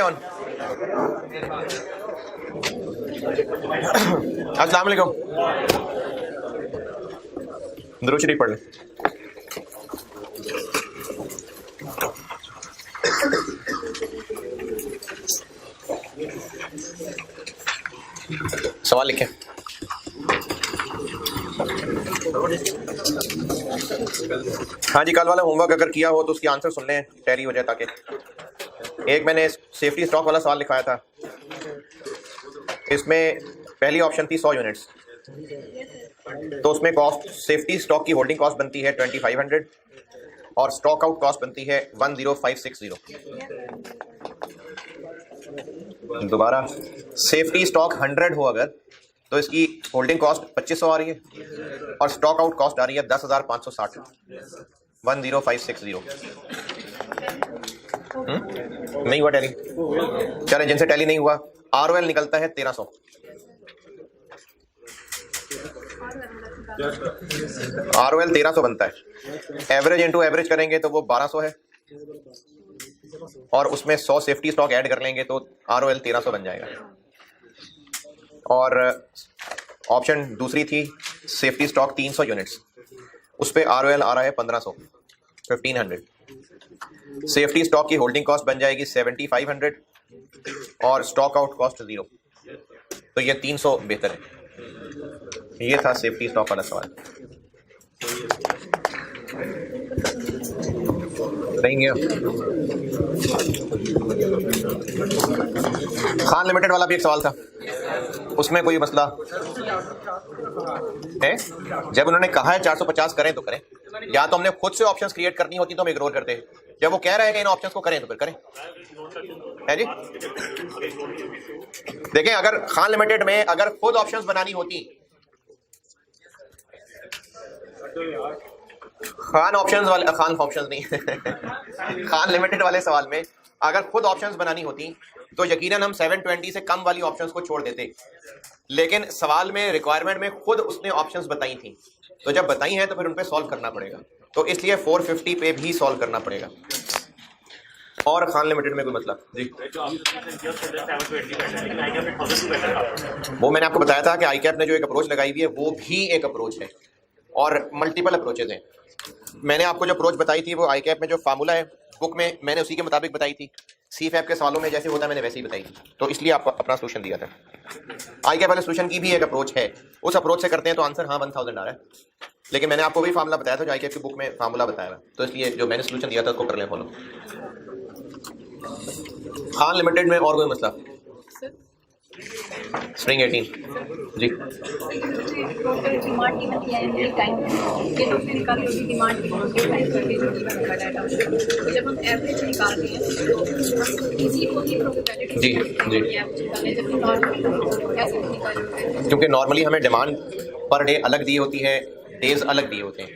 On. अस्सलाम वालेकुम। दुरूद शरीफ पढ़ लें। सवाल लिखें। हाँ जी, कल वाला होमवर्क अगर किया हो तो उसकी आंसर सुन लें, टैली हो जाए। ताकि एक मैंने सेफ्टी स्टॉक वाला सवाल लिखाया था, इसमें पहली ऑप्शन थी 100 यूनिट्स, तो उसमें कॉस्ट सेफ्टी स्टॉक की होल्डिंग कॉस्ट बनती है 2500 और स्टॉक आउट कॉस्ट बनती है 10560। दोबारा, सेफ्टी स्टॉक 100 हो अगर तो इसकी होल्डिंग कॉस्ट 2500 आ रही है और स्टॉक आउट कॉस्ट आ रही है 10,560। 10560। नहीं हुआ टैली? चले, जिनसे टैली नहीं हुआ, ROL निकलता है 1300। ROL 1300 बनता है। एवरेज इंटू एवरेज करेंगे तो वो 1200 है और उसमें 100 सेफ्टी स्टॉक ऐड कर लेंगे तो ROL 1300 बन जाएगा। और ऑप्शन दूसरी थी सेफ्टी स्टॉक 300 यूनिट्स, उस पे ROL आ रहा है 1500। सेफ्टी स्टॉक की होल्डिंग कॉस्ट बन जाएगी 7500 और स्टॉक आउट कॉस्ट 0, तो ये 300 बेहतर है। ये था सेफ्टी स्टॉक वाला सवाल। नहीं गया। खान लिमिटेड वाला भी एक सवाल था, उसमें कोई मसला है? जब उन्होंने कहा है 450 करें तो करें, या तो हमने खुद से ऑप्शंस क्रिएट करनी होती तो हम इग्नोर करते हैं। जब वो कह रहे हैं कि इन ऑप्शंस को करें तो फिर करें, है जी। देखें, अगर खान लिमिटेड में अगर खुद ऑप्शंस बनानी होती, खान ऑप्शंस वाले, खान ऑप्शंस नहीं खान लिमिटेड वाले सवाल में अगर खुद ऑप्शंस बनानी होती तो यकीनन हम 720 से कम वाली ऑप्शंस को छोड़ देते, लेकिन सवाल में रिक्वायरमेंट में खुद उसने ऑप्शंस बताई थी, तो जब बताई हैं तो फिर उन पे सॉल्व करना पड़ेगा, तो इसलिए 450 पे भी सॉल्व करना पड़ेगा। और खान लिमिटेड में कोई मतलब जी? वो मैंने आपको बताया था कि ICAP ने जो एक अप्रोच लगाई हुई है वो भी एक अप्रोच है और मल्टीपल अप्रोचेज हैं। मैंने आपको जो अप्रोच बताई थी वो ICAP में जो फार्मूला है बुक में, मैंने उसी के मुताबिक बताई थी। CFAP के सवालों में जैसे होता है मैंने वैसे ही बताई थी, तो इसलिए आपको अपना सोल्यूशन दिया था। ICAP वाले सोल्यूशन की भी एक अप्रोच है, उस अप्रोच से करते हैं तो आंसर हाँ 1000 आ रहा है, लेकिन मैंने आपको वही फार्मूला बताया था जो ICAP की बुक में फार्मूला बताया हुआ, तो इसलिए जो मैंने सोल्यूशन दिया था उसको कर लें फॉलो। खान लिमिटेड में और कोई मसला? स्प्रिंग 18 जी। जी जी, क्योंकि नॉर्मली हमें डिमांड पर डे अलग दी होती है, डेज अलग दिए होते हैं।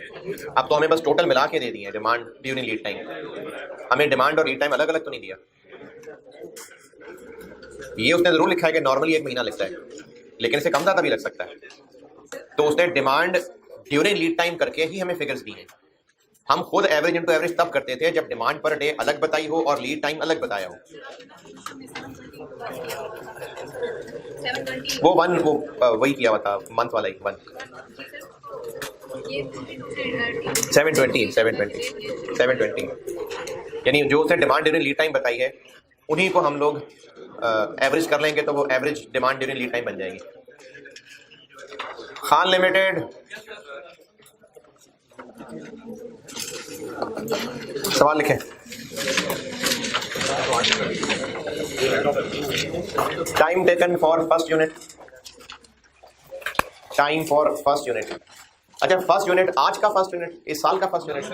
अब तो हमें बस टोटल मिला के दे दिए हैं डिमांड ड्यूरिंग लीड टाइम, हमें डिमांड और लीड टाइम अलग अलग तो नहीं दिया। ये उसने जरूर लिखा है कि नॉर्मली 1 महीना लगता है, लेकिन इसे कम ज़्यादा भी लग सकता है, तो उसने डिमांड ड्यूरिंग लीड टाइम करके ही हमें फिगर्स दी हैं। हम खुद एवरेज इनटू एवरेज तब करते थे जब डिमांड पर डे अलग बताई हो और लीड टाइम अलग बताया हो। वो वही किया हुआ था मंथ वाला ही 720 यानी जो उसने डिमांड ड्यूरिंग लीड टाइम बताई है उन्हीं को हम लोग एवरेज कर लेंगे तो वो average demand during lead time बन जाएगी। खान लिमिटेड सवाल लिखें। Time taken for first unit, time for first unit. अच्छा, फर्स्ट यूनिट आज का फर्स्ट यूनिट, इस साल का फर्स्ट यूनिट।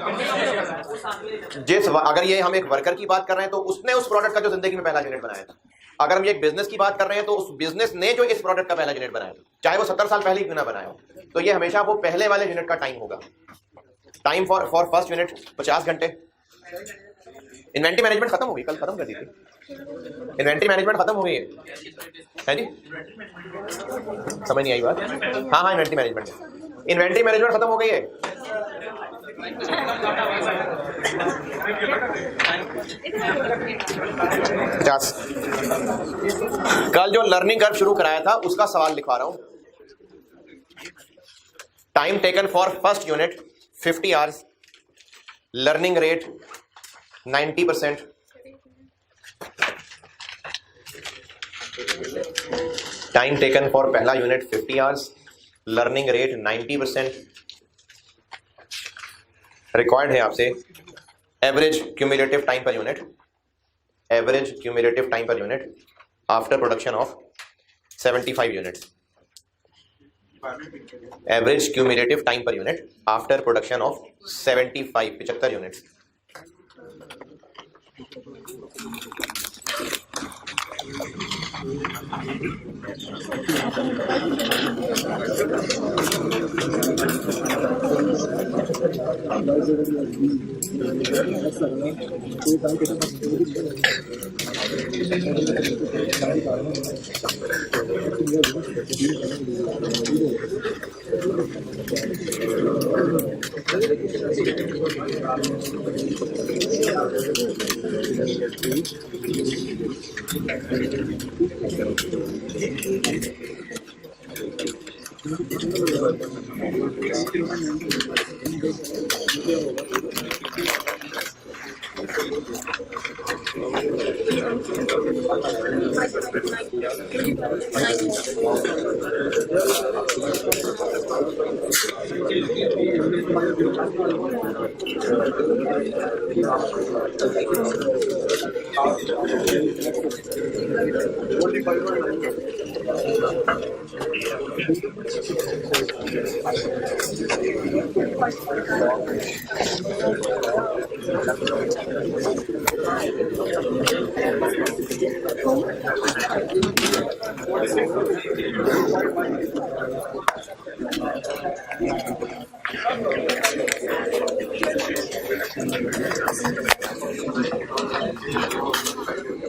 अगर ये हम एक वर्कर की बात कर रहे हैं तो उसने उस प्रोडक्ट का जो जिंदगी में पहला यूनिट बनाया था। अगर हम ये एक बिजनेस की बात कर रहे हैं तो उस बिजनेस ने जो इस प्रोडक्ट का पहला यूनिट बनाया था, चाहे वो 70 साल पहले ही क्यों ना बनाया हो, तो ये हमेशा वो पहले वाले यूनिट का टाइम होगा। टाइम फॉर फर्स्ट यूनिट 50 घंटे। इन्वेंटरी मैनेजमेंट खत्म हो गई, कल खत्म कर दी थी। इन्वेंटरी मैनेजमेंट खत्म हो गई है जी? समझ नहीं आई बात? हाँ, इन्वेंटरी मैनेजमेंट खत्म हो गई है। 50। कल जो लर्निंग कर्व शुरू कराया था उसका सवाल लिखवा रहा हूं। Time taken for first unit 50 hours, learning rate 90%, time taken for पहला unit 50 hours, learning rate 90%। Required है आपसे average cumulative time per unit, average cumulative time per unit after production of 75 units, average cumulative time per unit after production of 75 units.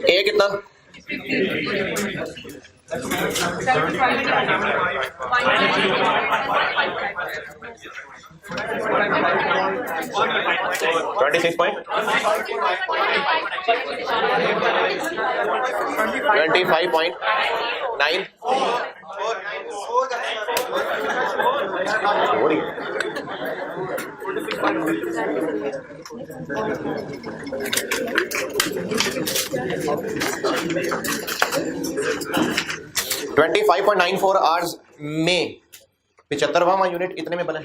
ए कितना? 25.94 hours में 75वां unit इतने में बना।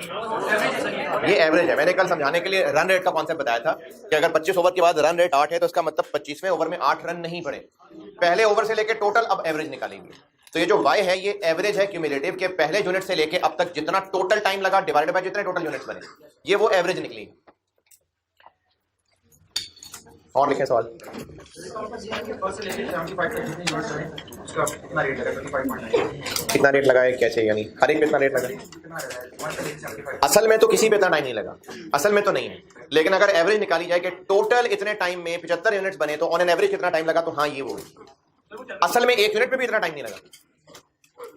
ये एवरेज है। मैंने कल समझाने के लिए रन रेट का कॉन्सेप्ट बताया था कि अगर 25 ओवर के बाद रन रेट 8 है तो इसका मतलब 25वें ओवर में 8 रन नहीं पड़े। पहले ओवर से लेके टोटल अब एवरेज निकालेंगे। तो ये जो y है ये एवरेज है क्यूमुलेटिव के पहले यूनिट से लेके अब तक जितना टोटल टाइम लगा डिवाइडेड बाय जितने टोटल यूनिट्स बने, ये वो एवरेज निकली। और लिखें सवाल। कितना रेट लगा है, कैसे, यानी हर एक पे इतना रेट लगा? असल में तो किसी पे इतना टाइम नहीं लगा, असल में तो नहीं है। लेकिन अगर एवरेज निकाली जाए कि टोटल इतने टाइम में 75 यूनिट्स बने तो ऑन एन एवरेज कितना टाइम लगा, तो हाँ ये वो। असल में एक यूनिट पे भी इतना टाइम नहीं लगा,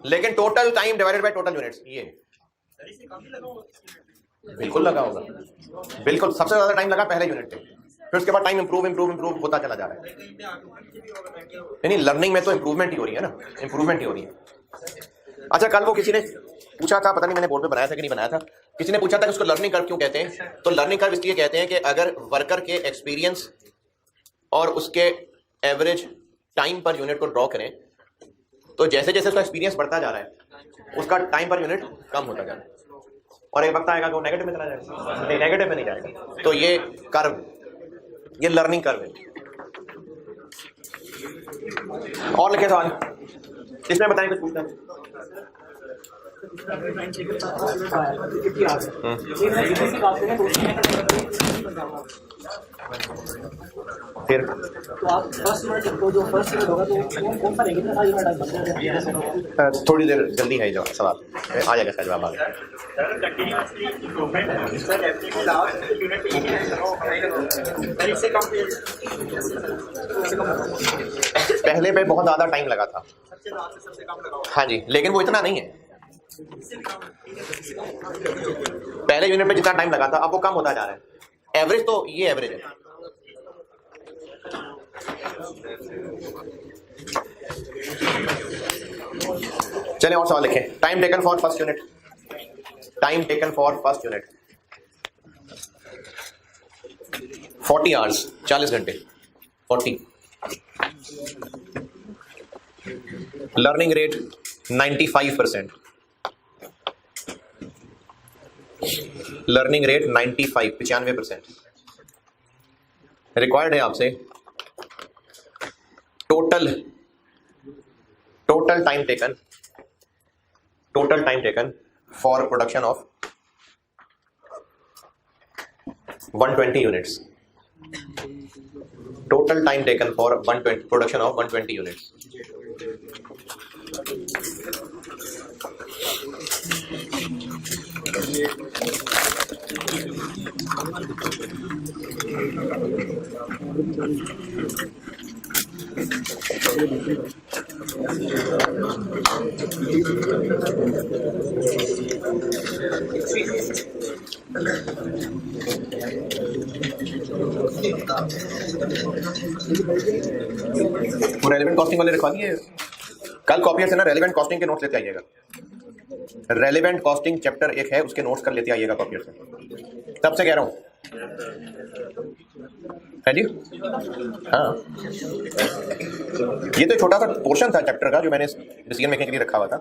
लेकिन total time divided by total units ये बिल्कुल लगा होगा। बिल्कुल सबसे ज्यादा टाइम लगा पहले यूनिट पे, फिर उसके बाद टाइम इंप्रूव होता चला जा रहा है। नहीं, लर्निंग में तो इंप्रूवमेंट ही हो रही है ना, इंप्रूवमेंट ही हो रही है। अच्छा, कल वो किसी ने पूछा था, पता नहीं मैंने बोर्ड पे बनाया था कि नहीं बनाया था, किसी ने पूछा था कि उसको लर्निंग कर्व क्यों कहते हैं। तो लर्निंग कर्व इसलिए कहते हैं कि अगर वर्कर के एक्सपीरियंस और उसके एवरेज टाइम पर यूनिट को ड्रॉ करें तो जैसे जैसे उसका एक्सपीरियंस बढ़ता जा रहा है उसका टाइम पर यूनिट कम होता जा रहा है, और एक वक्त आएगा कि वो नेगेटिव में चला जाएगा। नहीं, नेगेटिव में नहीं जाएगा। तो ये कर्व, ये लर्निंग कर्व है। और लिखे सवाल, इसमें बताएं कुछ पूछना है। फिर तो आप फर्स्ट यूनिट को जो फर्स्ट यूनिट होगा तो कौन सा रहेगा? थोड़ी देर जल्दी है जवाब, सवाल आ जाएगा, शायद जवाब आ गया। पहले पे बहुत ज्यादा टाइम लगा था, हाँ जी, लेकिन वो इतना नहीं है। पहले यूनिट में जितना टाइम लगा था अब वो कम होता जा रहा है। एवरेज तो ये एवरेज है। चलिए और सवाल लिखें। Time taken for first unit, time taken for first unit 40 hours, 40 घंटे 40। Learning rate 95%, learning rate 95% required है आपसे। Total time taken for production of 120 units, total time taken for 120 production of 120 units. Relevant costing वाले रखवा दिए। कल copier से ना relevant costing के नोट्स लेते आइएगा। रेलेवेंट कॉस्टिंग चैप्टर 1 है, उसके नोट्स कर लेते आइएगा कॉपियर से। तब से कह रहा हूं है जी। हाँ, ये तो छोटा सा पोर्शन था चैप्टर का जो मैंने डिसीजन मेकिंग के लिए रखा हुआ था।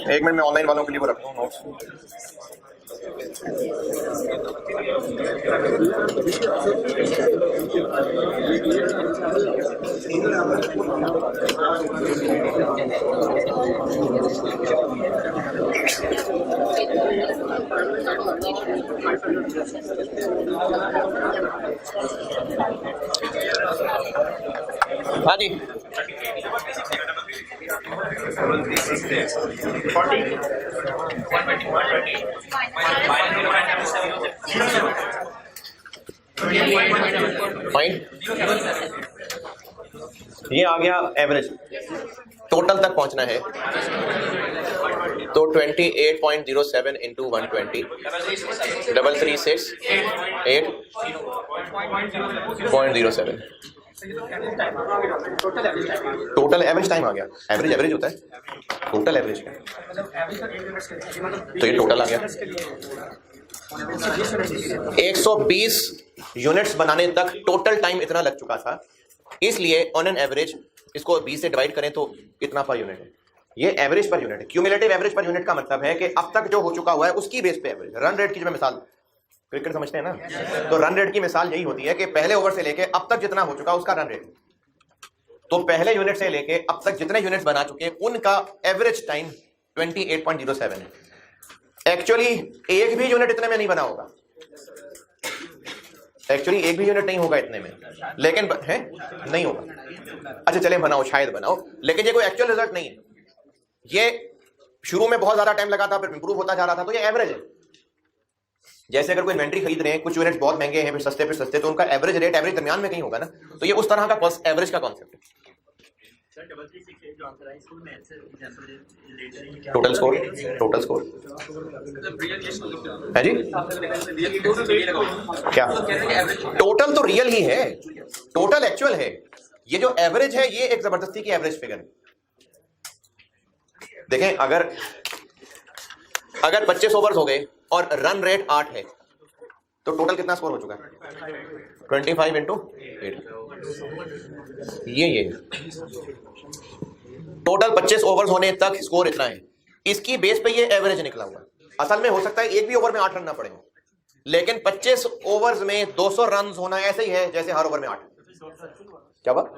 एक मिनट में ऑनलाइन वालों के लिए वो रखता हूँ नोट्स। हाँ जी, फाइन। ये आ गया एवरेज। टोटल तक पहुंचना है तो 28.07 इंटू 120 336.8.07 टोटल एवरेज टाइम आ गया। एवरेज होता है, टोटल एवरेज क्या तो ये टोटल आ गया। 120 यूनिट्स बनाने तक टोटल टाइम इतना लग चुका था, इसलिए ऑन एन एवरेज इसको 20 से डिवाइड करें तो इतना पर यूनिट है। ये एवरेज पर यूनिट है। क्यूमुलेटिव एवरेज पर यूनिट का मतलब है कि अब तक जो हो चुका हुआ है उसकी बेस पे एवरेज। रन रेट की जो मैं मिसाल, क्रिकेट समझते हैं ना, तो रन रेट की मिसाल यही होती है कि पहले ओवर से लेके अब तक जितना हो चुका उसका रन रेट। तो पहले यूनिट से लेके अब तक जितने यूनिट्स बना चुके उनका एवरेज टाइम 28.07 है। एक्चुअली एक भी यूनिट इतने में नहीं बना होगा, एक्चुअली एक भी यूनिट नहीं होगा इतने में, लेकिन है नहीं होगा। अच्छा चले बनाओ, शायद बनाओ, लेकिन ये कोई एक्चुअल रिजल्ट नहीं है। ये शुरू में बहुत ज्यादा टाइम लगा था, फिर इंप्रूव होता जा रहा था, तो ये एवरेज है। जैसे अगर कोई इन्वेंट्री खरीद रहे हैं, कुछ यूनिट्स बहुत महंगे हैं, फिर सस्ते, तो उनका एवरेज रेट एवरेज दरमियान में कहीं होगा ना। तो ये उस तरह का एवरेज का कॉन्सेप्ट है। टोटल स्कोर है जी क्या? टोटल तो रियल ही है, टोटल एक्चुअल है, ये जो एवरेज है ये एक जबरदस्ती की एवरेज फिगर है। देखें, अगर 25 ओवर्स हो गए और रन रेट 8 है तो टोटल कितना स्कोर हो चुका है? 25 इंटू 8। ये टोटल 25 ओवर्स होने तक स्कोर इतना है। इसकी बेस पे ये एवरेज निकला हुआ है। असल में हो सकता है एक भी ओवर में 8 रन ना पड़े, लेकिन 25 ओवर्स में 200 रन होना ऐसे ही है जैसे हर ओवर में 8। क्या बात?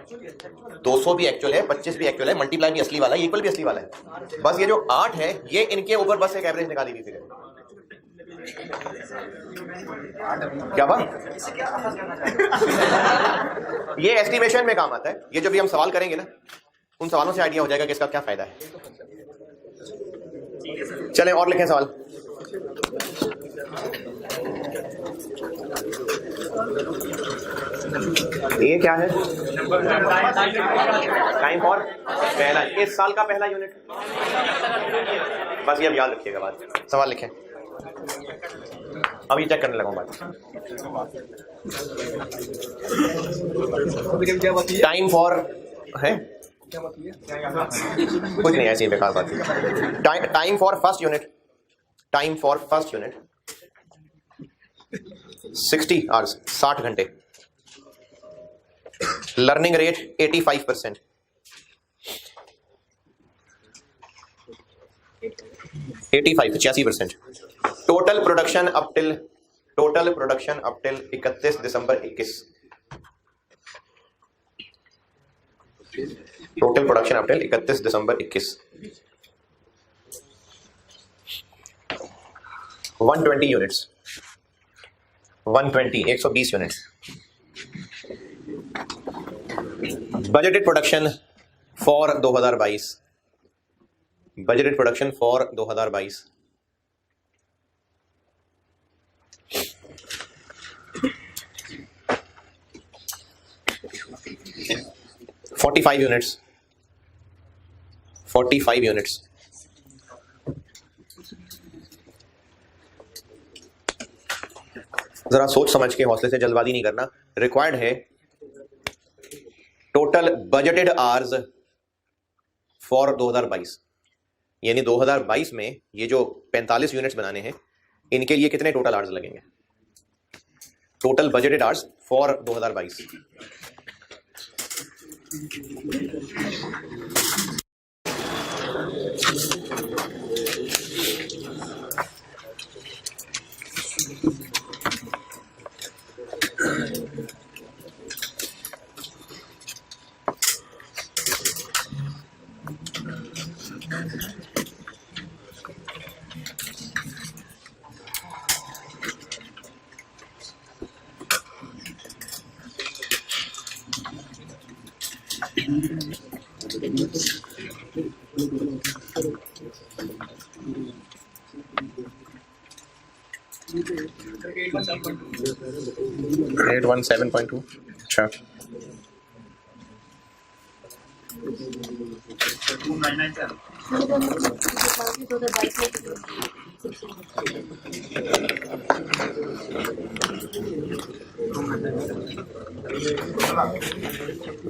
200 भी एक्चुअल है, 25 भी एक्चुअल है, मल्टीप्लाई भी असली वाला है, इक्वल भी असली वाला है। बस ये जो 8 है ये इनके ऊपर बस एक एवरेज निकाली हुई फिगर। क्या बात? ये एस्टिमेशन में काम आता है। ये जो भी हम सवाल करेंगे ना, उन सवालों से आइडिया हो जाएगा कि इसका क्या फायदा है। चलें और लिखें सवाल। ये क्या है? टाइम फॉर पहला, इस साल का पहला यूनिट। बस ये अब याद रखिएगा बात। सवाल लिखें, अभी चेक करने लगा बात। टाइम फॉर है कुछ नहीं, ऐसी बेकार बात है। Time for first unit, time for first unit 60 hours, 60 घंटे। Learning rate 85%। 85% total production up till 31 December 21। Total production up till 31 December 21 120 units, 120 units. Budgeted production for 2022, budgeted production for 2022 45 units, 45 units. जरा सोच समझ के, हौसले से, जल्दबाजी नहीं करना। रिक्वायर्ड है टोटल बजटेड आवर्स फॉर 2022, यानी 2022 में ये जो 45 यूनिट्स बनाने हैं इनके लिए कितने टोटल आवर्स लगेंगे? Total budgeted hours for 2022। Grade 1 7.2। अच्छा,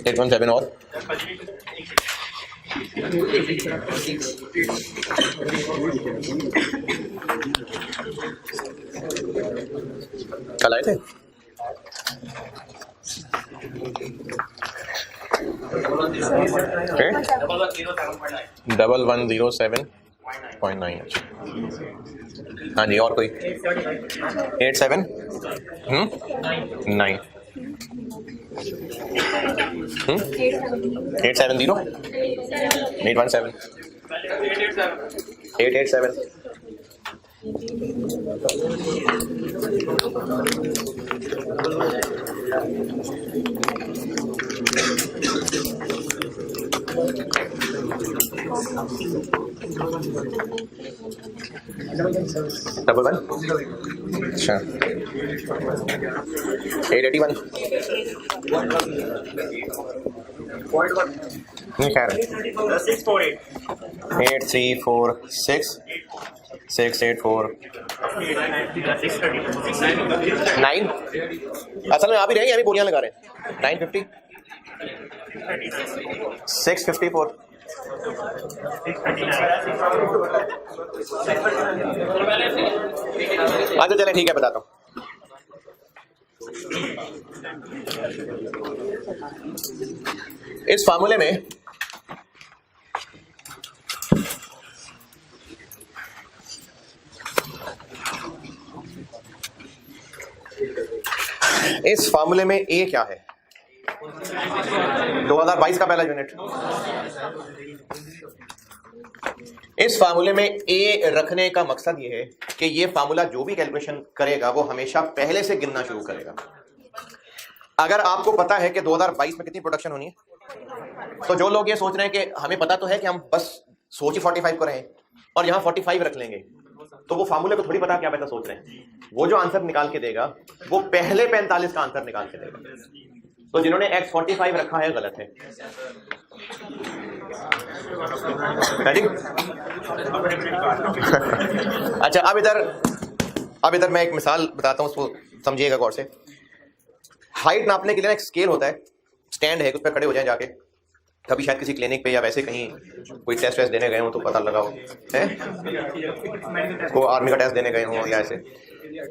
Grade 1 7 और कल आए थे। Okay. 1107.9। हाँ जी, और कोई? 87 9 870 817 887 11। अच्छा, 881 खैर 8346 684 9। असल में आप ही रहेंगे, अभी बोलियां लगा रहे हैं। 950 654। अच्छा चलें ठीक है, बताता हूँ। इस फार्मूले में ए क्या है? 2022 का पहला यूनिट। इस फार्मूले में ए रखने का मकसद ये है कि ये फार्मूला जो भी कैलकुलेशन करेगा वो हमेशा पहले से गिनना शुरू करेगा। अगर आपको पता है कि 2022 में कितनी प्रोडक्शन होनी है, तो जो लोग ये सोच रहे हैं कि हमें पता तो है कि हम बस सोच ही 45 को रहे और यहाँ 45 रख लेंगे, तो वो फार्मूले को थोड़ी पता क्या पता सोच रहे हैं। वो जो आंसर निकाल के देगा वो पहले 45 का आंसर निकाल के देगा। तो जिन्होंने x 45 रखा है गलत है। अच्छा अब इधर मैं एक मिसाल बताता हूँ, उसको समझिएगा गौर से। हाइट नापने के लिए एक स्केल होता है, स्टैंड है, उस पर खड़े हो जाए जाके। कभी शायद किसी क्लिनिक पे या वैसे कहीं कोई टेस्ट वेस्ट देने गए हो तो पता लगाओ है, को आर्मी का टेस्ट देने गए हो या ऐसे,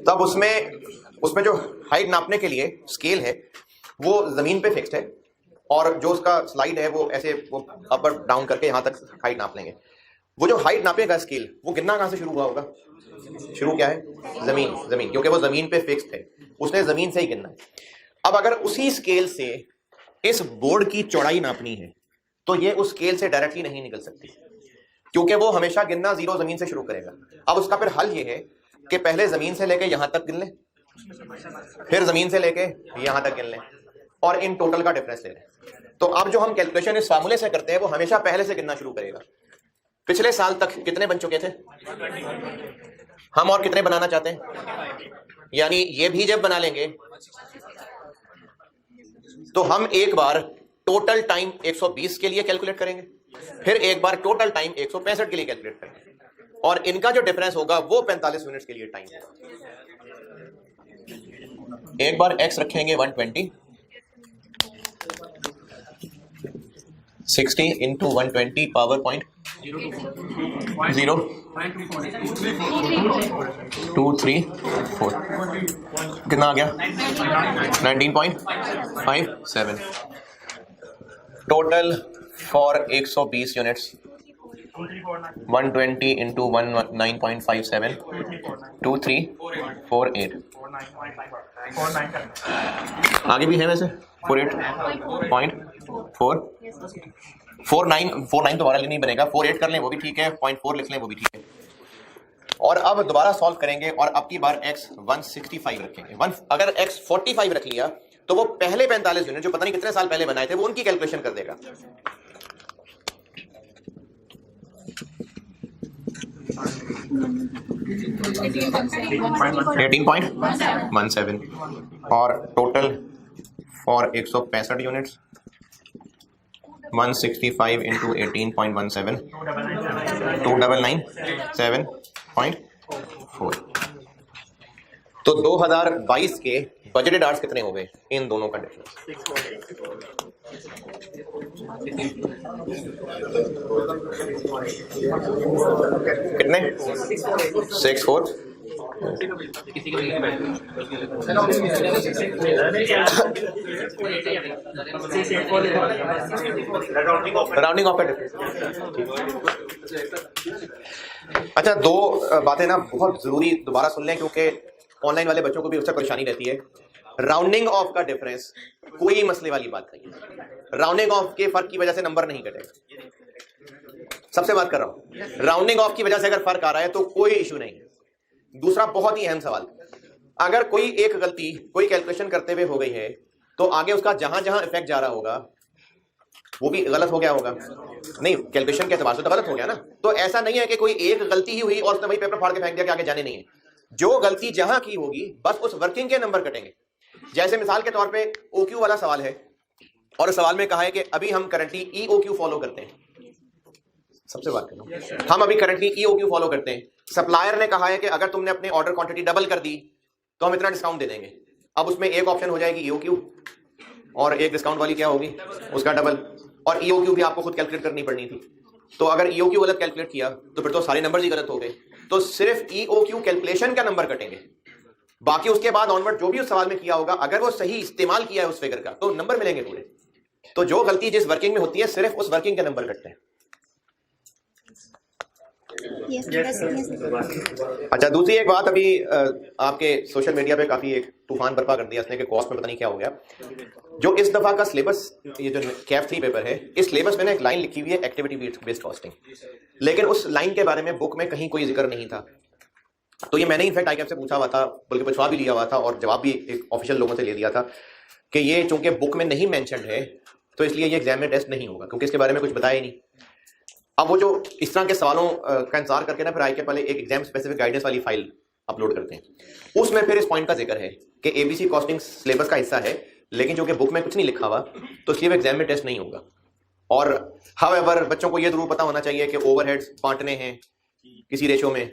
तब उसमें जो हाइट नापने के लिए स्केल है वो जमीन पे फिक्स्ड है और जो उसका स्लाइड है वो ऐसे वो अप और डाउन करके यहाँ तक हाइट नाप लेंगे। वो जो हाइट नापेगा स्केल, वो गिनना कहाँ से शुरू हुआ होगा? शुरू क्या है? जमीन, क्योंकि वो जमीन पे फिक्स्ड है, उसने जमीन से ही गिनना है। अब अगर उसी स्केल से इस बोर्ड की चौड़ाई नापनी है तो ये उस स्केल से डायरेक्टली नहीं निकल सकती, क्योंकि वो हमेशा गिनना जीरो जमीन से शुरू करेगा। अब उसका फिर हल ये है कि पहले जमीन से लेके यहां तक गिन लें, फिर जमीन से लेके यहां तक गिन लें और इन टोटल का डिफरेंस ले लें। तो अब जो हम कैलकुलेशन इस फार्मूले से करते हैं वो हमेशा पहले से गिनना शुरू करेगा। पिछले साल तक कितने बन चुके थे हम, और कितने बनाना चाहते हैं? यानी ये भी जब बना लेंगे तो हम एक बार टोटल टाइम 120 के लिए कैलकुलेट करेंगे, फिर एक बार टोटल टाइम 165 के लिए कैलकुलेट करेंगे, और इनका जो डिफरेंस होगा वो 45 मिनट्स के लिए टाइम होगा। एक बार x रखेंगे 120, 60 इंटू 120 पावर पॉइंट 0 2 3 4, कितना आ गया? 19.57 टोटल फॉर 120 यूनिट्स। 120 इंटू 19.57 2348। आगे भी है वैसे 48.49 दोबारा नहीं बनेगा, 48 कर लें वो भी ठीक है, 0.4 लिख लें वो भी ठीक है। और अब दोबारा सॉल्व करेंगे और अब की बार x 165 रखेंगे। अगर x 45 रख लिया तो वो पहले 45 यूनिट जो पता नहीं कितने साल पहले बनाए थे वो उनकी कैलकुलेशन कर देगा। $18.17 और टोटल फॉर 165 यूनिट्स 165 इंटू 18.17 2997.4। तो 2022 के बजटेड आवर्स कितने हो गए इन दोनों का डिफरेंस? कितने? 64। राउंडिंग ऑफ का डिफरेंस। अच्छा, दो बातें ना बहुत जरूरी दोबारा सुन लें, क्योंकि ऑनलाइन वाले बच्चों को भी उससे परेशानी रहती है। राउंडिंग ऑफ का डिफरेंस कोई मसले वाली बात नहीं है। राउंडिंग ऑफ के फर्क की वजह से नंबर नहीं कटेगा। सबसे बात कर रहा हूं, राउंडिंग ऑफ की वजह से अगर फर्क आ रहा है तो कोई इशू नहीं है। दूसरा बहुत ही अहम सवाल, अगर कोई एक गलती कोई कैलकुलेशन करते हुए हो गई है तो आगे उसका जहां जहां इफेक्ट जा रहा होगा वो भी गलत हो गया होगा। नहीं, कैलकुलेशन के एतबार से तो गलत हो गया ना। तो ऐसा नहीं है कि कोई एक गलती ही हुई और उसने वही पेपर फाड़ के फेंक दिया कि आगे जाने नहीं है। जो गलती जहां की होगी बस उस वर्किंग के नंबर कटेंगे। जैसे मिसाल के तौर पे OQ वाला सवाल है और इस सवाल में कहा है कि अभी हम करंटली EOQ फॉलो करते हैं। सबसे बात कर रहा हूं, हम अभी करंटली EOQ फॉलो करते हैं। सप्लायर ने कहा है कि अगर तुमने अपने ऑर्डर क्वांटिटी डबल कर दी तो हम इतना डिस्काउंट दे देंगे। अब उसमें एक ऑप्शन हो जाएगी EOQ, और एक डिस्काउंट वाली क्या होगी, उसका डबल, और EOQ भी आपको खुद कैलकुलेट करनी पड़नी थी। तो अगर EOQ गलत कैलकुलेट किया तो फिर तो सारे नंबर ही गलत हो गए। तो सिर्फ EOQ कैलकुलेशन का नंबर कटेंगे, बाकी उसके बाद ऑनवर्ड जो भी उस सवाल में किया होगा, अगर वो सही इस्तेमाल किया है उस फिगर का तो नंबर मिलेंगे पूरे। तो जो गलती जिस वर्किंग में होती है सिर्फ उस वर्किंग के नंबर कटते हैं। अच्छा, दूसरी एक बात, अभी आपके सोशल मीडिया पे काफी एक तूफान बर्पा कर दिया इसने कि कॉस्ट में पता नहीं क्या हो गया। जो इस दफा का सिलेबस, ये जो कैफ 3 पेपर है, इस सिलेबस में ना एक लाइन लिखी हुई है एक्टिविटी बेस्ड कॉस्टिंग, लेकिन उस लाइन के बारे में बुक में कहीं कोई जिक्र नहीं था। तो ये मैंने इनफैक्ट आईकैप से पूछा हुआ था, बल्कि पूछवा भी लिया हुआ था और जवाब भी एक ऑफिशियल लोगों से ले लिया था कि ये चूंकि बुक में नहीं मेंशन्ड है तो इसलिए ये एग्जाम में टेस्ट नहीं होगा, क्योंकि इसके बारे में कुछ बताया ही नहीं। अब वो जो इस तरह के सवालों का इंतजार करके ना फिर आईकैप वाले एक एग्जाम स्पेसिफिक गाइडेंस वाली फाइल अपलोड करते हैं, उसमें फिर इस पॉइंट का जिक्र है कि ABC कॉस्टिंग सिलेबस का हिस्सा है, लेकिन जो कि बुक में कुछ नहीं लिखा हुआ तो इसलिए वो एग्जाम में टेस्ट नहीं होगा। और हाउएवर बच्चों को ये जरूर पता होना चाहिए कि ओवरहेड्स बांटने हैं किसी रेशो में,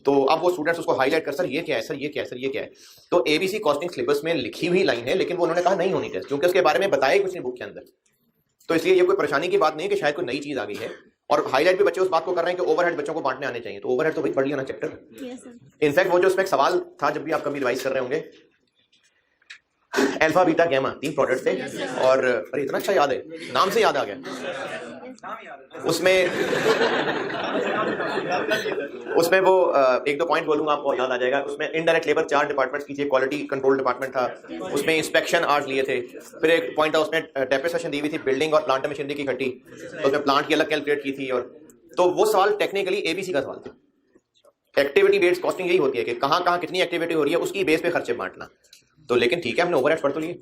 तो अब वो स्टूडेंट्स उसको हाईलाइट कर, सर ये क्या है, सर ये क्या है, सर ये क्या है। तो ABC कॉस्टिंग सिलेबस में लिखी हुई लाइन है, लेकिन वो उन्होंने कहा नहीं होनी टेस्ट, क्योंकि उसके बारे में बताया ही कुछ नहीं बुक के अंदर। तो इसलिए ये कोई परेशानी की बात नहीं है कि शायद कोई नई चीज आ गई है। और हाईलाइट भी बच्चे उस बात को कर रहे हैं कि ओवरहेड बच्चों को बांटने आने चाहिए, तो ओवरहेड तो भाई पढ़ लिया ना चैप्टर। इनफैक्ट वो जो उसमें एक सवाल था, जब भी आप कभी रिवाइज कर रहे होंगे, अल्फा बीटा गैमा 3 प्रोडक्ट थे, और अरे इतना अच्छा याद है, नाम से याद आ गया। उसमें वो 1-2 पॉइंट बोलूंगा आपको याद आ जाएगा। उसमें इनडायरेक्ट लेबर 4 डिपार्टमेंट्स की थी, क्वालिटी कंट्रोल डिपार्टमेंट था, उसमें इंस्पेक्शन आर्ट्स लिए थे। फिर एक पॉइंट था उसमें डेप्रिसिएशन दी हुई थी बिल्डिंग और प्लांट मशीनरी की इकट्ठी, तो उसमें प्लांट की अलग कैलकुलेट की थी। और तो वो सवाल टेक्निकली ABC का सवाल था। एक्टिविटी बेस्ड कॉस्टिंग यही होती है कि कहाँ कहाँ कितनी एक्टिविटी हो रही है उसकी बेस पे खर्चे बांटना। तो लेकिन ठीक है, हमने ओवरहेड्स पढ़ तो लिए,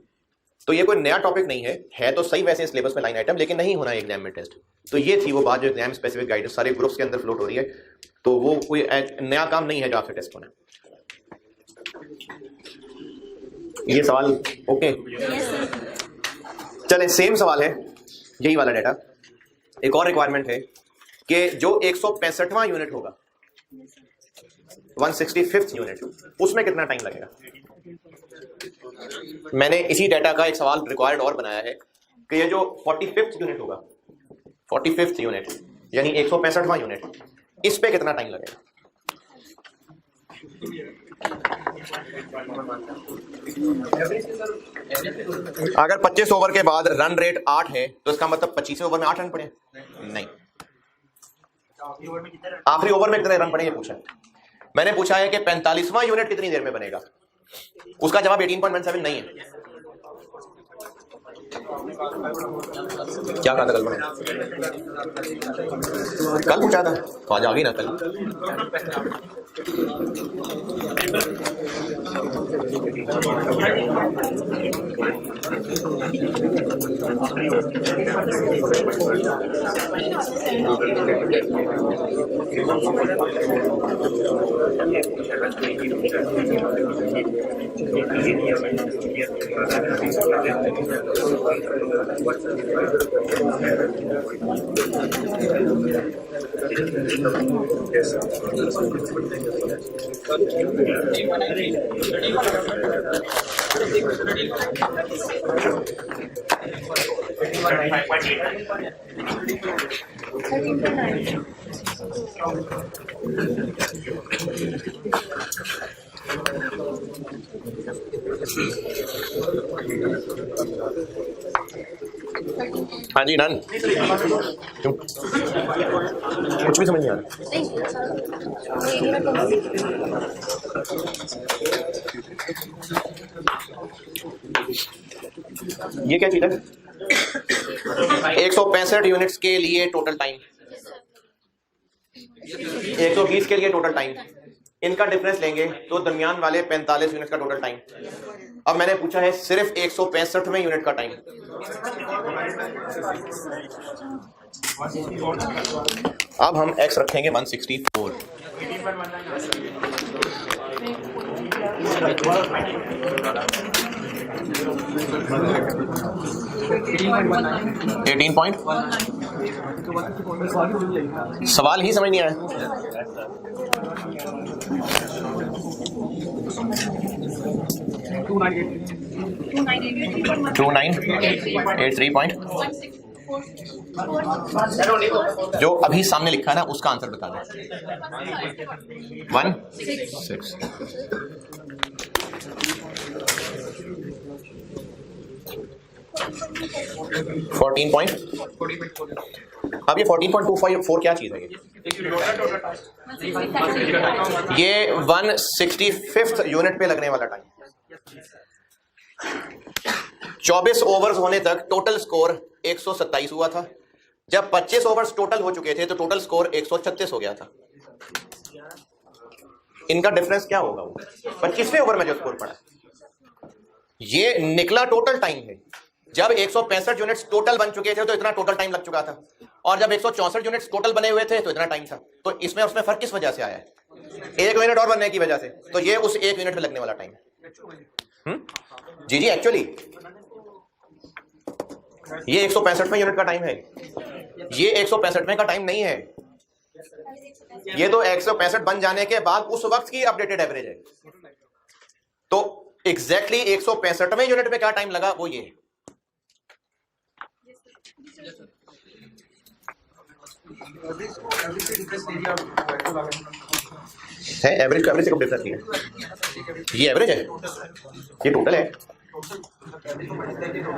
तो ये कोई नया टॉपिक नहीं है तो सही वैसे सिलेबस में लाइन आइटम, लेकिन नहीं होना है एग्जाम में टेस्ट। तो ये थी वो बात जो एग्जाम स्पेसिफिक गाइडेंस सारे ग्रुप्स के अंदर फ्लोट हो रही है, तो वो कोई नया काम नहीं है जो आपसे टेस्ट होना। ये सवाल ओके, चलें सेम सवाल है, यही वाला डेटा। एक और रिक्वायरमेंट है कि जो 165वां यूनिट होगा, 165th यूनिट, उसमें कितना टाइम लगेगा। मैंने इसी डेटा का एक सवाल रिक्वायर्ड और बनाया है कि ये जो 45th यूनिट होगा, 45th यूनिट यानी 165वां यूनिट, इस पे कितना टाइम लगेगा। अगर 25 ओवर के बाद रन रेट 8 है तो इसका मतलब 25 ओवर में 8 रन पड़े? नहीं, आखिरी ओवर में कितने रन पड़े ये पूछा। मैंने पूछा है कि 45वां यूनिट कितनी देर में बनेगा, उसका जवाब 18.17 नहीं है। क्या कहा था कल पूछा था, तो आज आ गई ना कल। हाँ जी नन, क्यों कुछ भी समझ नहीं आ रहा। ये क्या चीज है? 165 यूनिट्स के लिए टोटल टाइम, 120 के लिए टोटल टाइम, इनका डिफरेंस लेंगे तो दरमियान वाले 45 यूनिट का टोटल टाइम। अब मैंने पूछा है सिर्फ 165वें यूनिट का टाइम। अब हम x रखेंगे 164, $18.19 सवाल ही समझ नहीं आया। टू 983 जो अभी सामने लिखा है ना उसका आंसर बता दें। 1 6 14 पॉइंट। अब ये 14.254 क्या चीज है? ये 165th यूनिट पे लगने वाला टाइम। 24 ओवर्स होने तक टोटल स्कोर 127 हुआ था। जब 25 ओवर्स टोटल हो चुके थे तो टोटल स्कोर 136 हो गया था। इनका डिफरेंस क्या होगा? वो 25वें ओवर में जो स्कोर पड़ा, ये निकला टोटल टाइम है। जब 165 यूनिट्स टोटल बन चुके थे तो इतना टोटल टाइम लग चुका था, और जब 164 यूनिट्स टोटल बने हुए थे तो इतना टाइम था। तो इसमें उसमें फर्क किस वजह से आया है? 1 मिनट और बनने की वजह से। तो ये उस 1 मिनट में लगने वाला टाइम है। जी जी, एक्चुअली ये 165वें यूनिट का टाइम है, ये 165वें का टाइम नहीं है। ये तो 165 बन जाने के बाद उस वक्त की अपडेटेड एवरेज है। तो एग्जैक्टली 165वें यूनिट में क्या टाइम लगा वो ये है। एवरेज को एवरेज से कब डिफरेंस नहीं है? ये एवरेज है, ये टोटल है।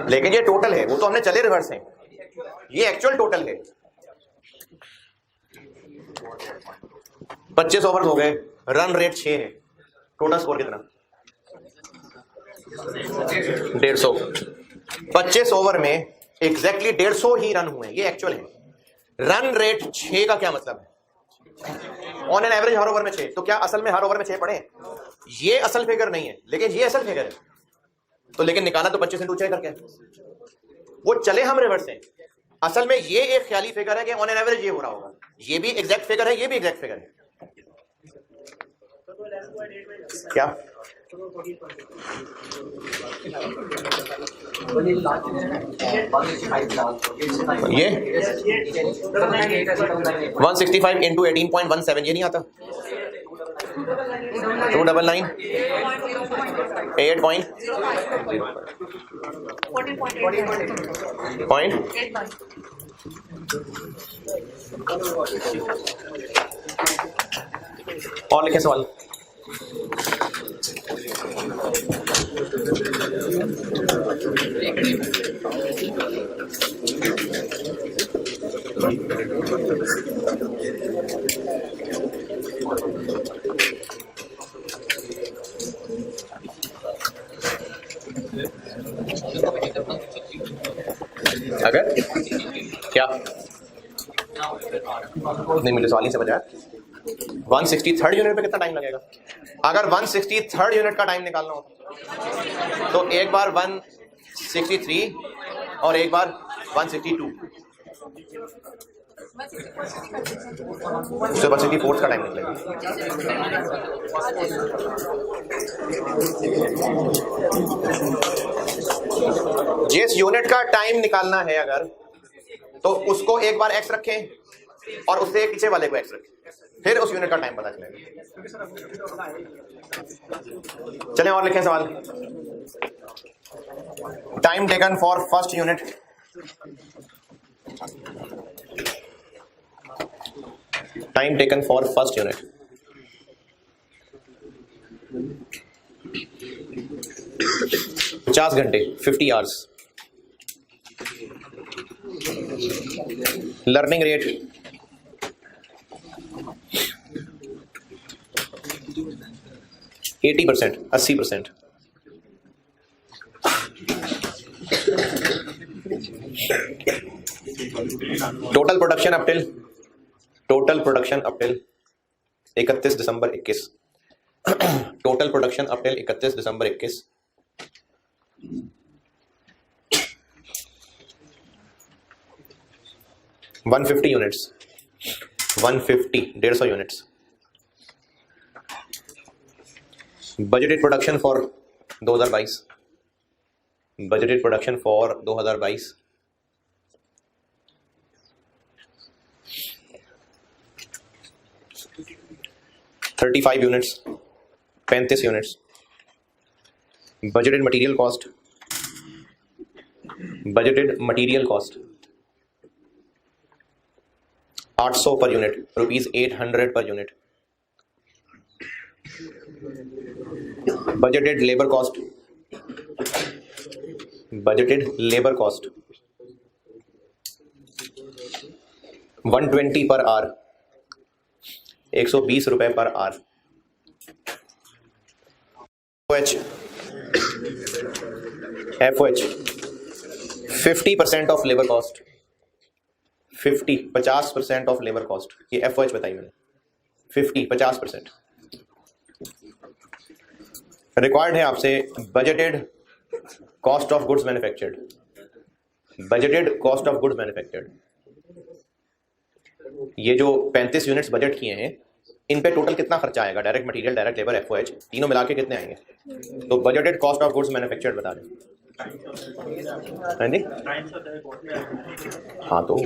लेकिन ये टोटल है, वो तो हमने चले रिवर्स है। ये एक्चुअल टोटल है। 25 ओवर हो गए, रन रेट 6 है, टोटल स्कोर कितना? 150। 25 ओवर में एग्जैक्टली 150 ही रन हुए, ये एक्चुअल है। रन रेट 6 का क्या मतलब है? On an average her over में 6। तो क्या असल में हर ओवर में 6 पड़े? ये असल फिगर नहीं है, लेकिन ये असल फिगर है। तो लेकिन निकाला तो 25 × 6 करके। वो चले हम रिवर्स हैं। असल में ये एक ख्याली फिगर है कि ऑन एन एवरेज ये हो रहा होगा। ये भी एग्जैक्ट फिगर है, ये भी एग्जैक्ट फिगर है। क्या ये 165 × 18.17 ये नहीं आता? 299 8 पॉइंट और लिखे सवाल। अगर क्या नहीं, मुझे सवाल ही समझ आया। 163rd यूनिट पे कितना टाइम लगेगा? अगर 163rd यूनिट का टाइम निकालना हो तो एक बार 163 और एक बार 162, उससे 164 का टाइम निकलेगा। जिस यूनिट का टाइम निकालना है अगर, तो उसको एक बार x रखें और उससे पीछे वाले को x रखें, फिर उस यूनिट का टाइम पता चलेगा। चलें और लिखें सवाल। Time taken for first unit. Time taken for first unit 50 घंटे, 50 hours. Learning rate 80%, 80%। Total production up till 31 December 21। Total production up till 31 December 21 150 units, 150 units. Budgeted production for 2022, budgeted production for 2022 35 units, 35 units. Budgeted material cost 800 per unit, ₹800 per unit. Budgeted labour cost 120 per hour, 120 रुपए per hour. FOH 50% of labour cost, 50% of labour cost, ये FOH बताई मैंने। 50% required है आपसे budgeted cost of goods manufactured, ये जो 35 units budget किए हैं इन पे टोटल कितना खर्चा आएगा, direct material, direct labour, FOH तीनों मिला के कितने आएंगे? तो budgeted cost of goods manufactured बता दें। हाँ जी, हाँ तो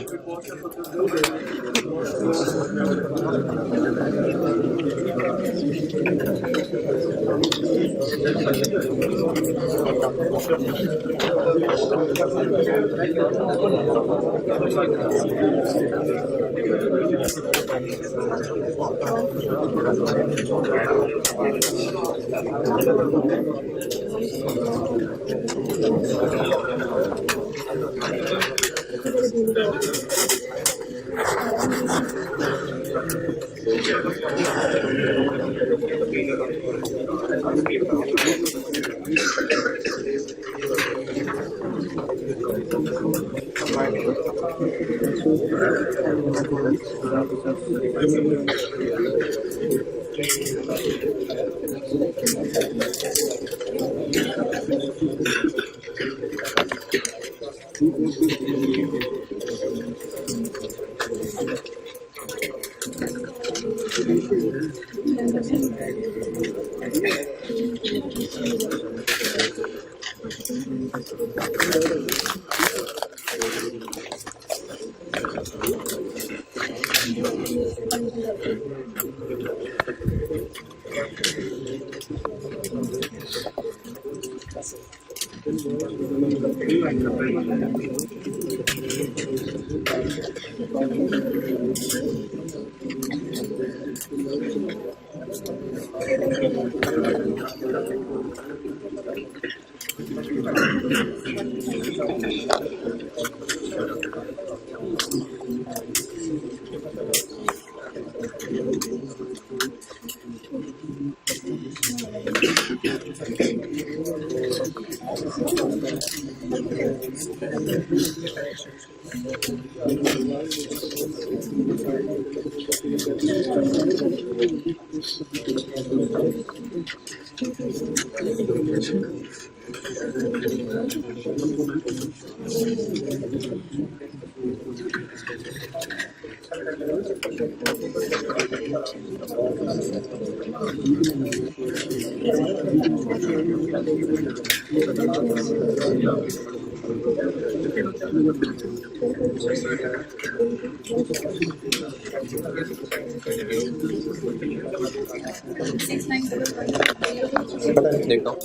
देखता हूँ।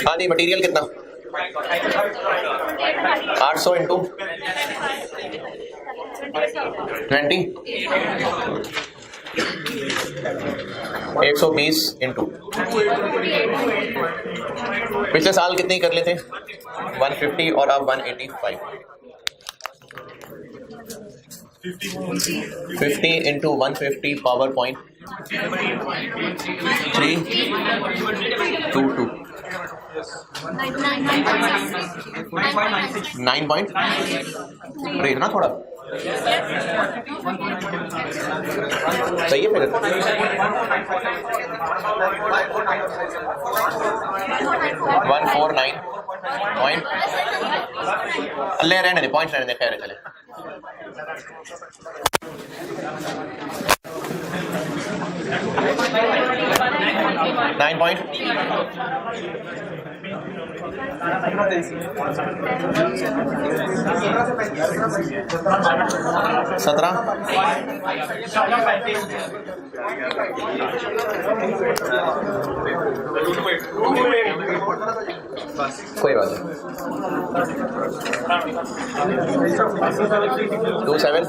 हाँ जी, मटेरियल कितना? 800 इंटू 20, 120 इंटू पिछले साल कितनी कर लेते? 150 और अब 185। 50 इंटू 150 पावर पॉइंट 322 9 पॉइंट। अरे इतना थोड़ा सही है फिर। 149 पॉइंट ले रहने दे, पॉइंट रहने दे, खैर चले। Nine point 17। कोई बात नहीं। 27।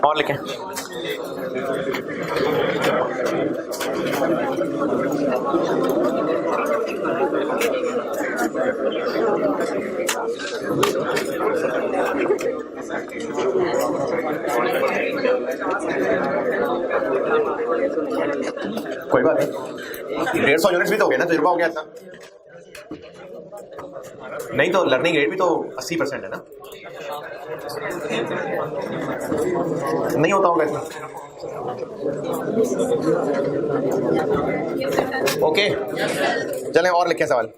और लिखें। कोई बात नहीं, 150 यूनिट्स भी तो हो गया ना, तजुर्बा हो गया था। नहीं तो लर्निंग रेट भी तो 80% है ना, नहीं होता होगा इतना। ओके चलें और लिखें सवाल।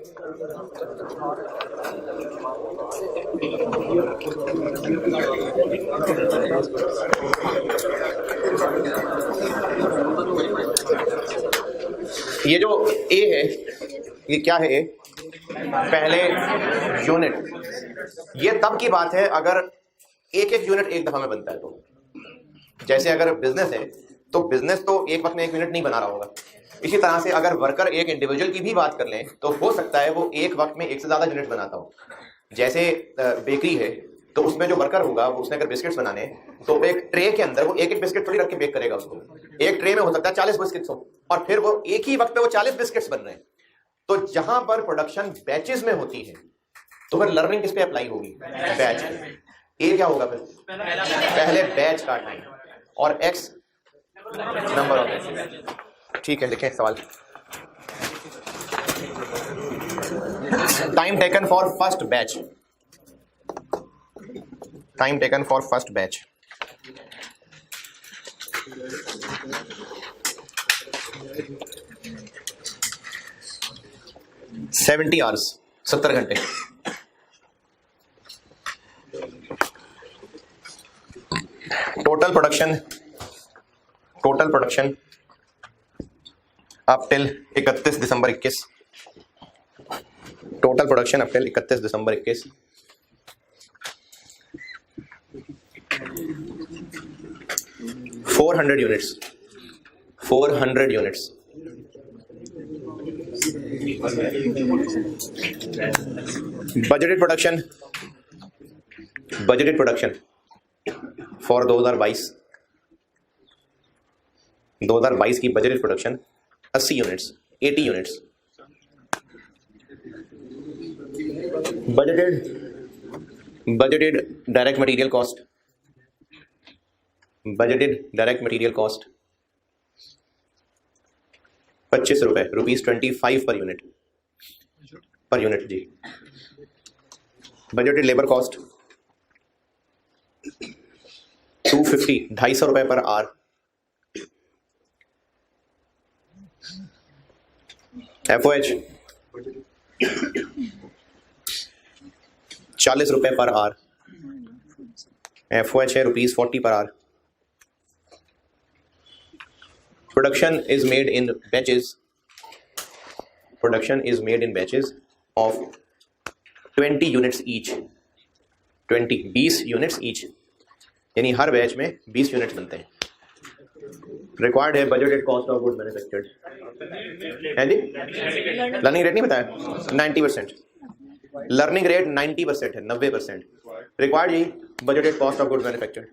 ये जो ए है, ये क्या है? ए पहले यूनिट। ये तब की बात है अगर एक एक यूनिट एक दफा में बनता है। तो जैसे अगर बिजनेस है तो बिजनेस तो एक वक्त में 1 यूनिट नहीं बना रहा होगा। इसी तरह से अगर वर्कर एक इंडिविजुअल की भी बात कर लें तो हो सकता है वो एक वक्त में 1 से ज्यादा यूनिट बनाता हो। जैसे बेकरी है तो उसमें जो वर्कर होगा वो उसने अगर बिस्किट्स बनाने तो एक ट्रे के अंदर वो एक एक बिस्किट थोड़ी रख के बेक करेगा उसको। एक ट्रे में हो सकता है 40 बिस्किट्स हो और फिर वो एक ही वक्त पे वो 40 बिस्किट्स बन रहे हैं। तो जहां पर प्रोडक्शन बैचेस में होती है तो फिर लर्निंग किस पे अप्लाई होगी? बैच। ए क्या होगा फिर? पहले बैच का टाइम और एक्स नंबर ऑफ बैचेस। ठीक है, लिखें सवाल। Time taken for first batch. Time taken for first batch. Seventy hours, 70 घंटे। Total production up till 31 December 21। Total production up till 31 December 21। 4 400 units. 400 units. Budgeted production for 2022 की budgeted production 80 units, 80 units. Budgeted direct material cost. Budgeted direct material cost 25 रुपए, ₹25 per unit जी. Budgeted labor cost 250, ₹250 per hour. FOH 40 रुपए per hour. FOH है ₹40 per hour. Production is made in batches. Production is made in batches of 20 units each. 20 units each. यानी हर batch में 20 units बनते हैं. Required है budgeted cost of good manufactured है जी. Learning rate नहीं बताया 90%. लर्निंग रेट 90% है, 90%. रिक्वायर्ड जी budgeted cost of good manufactured.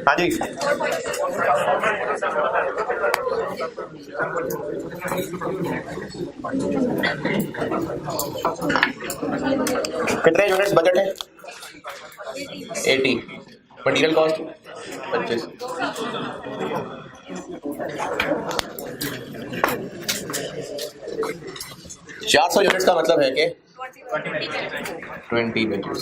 हाँ जी, कितने यूनिट्स बजट है? 80। Material cost 25। $400 यूनिट्स का मतलब है कि 20 बैचेस।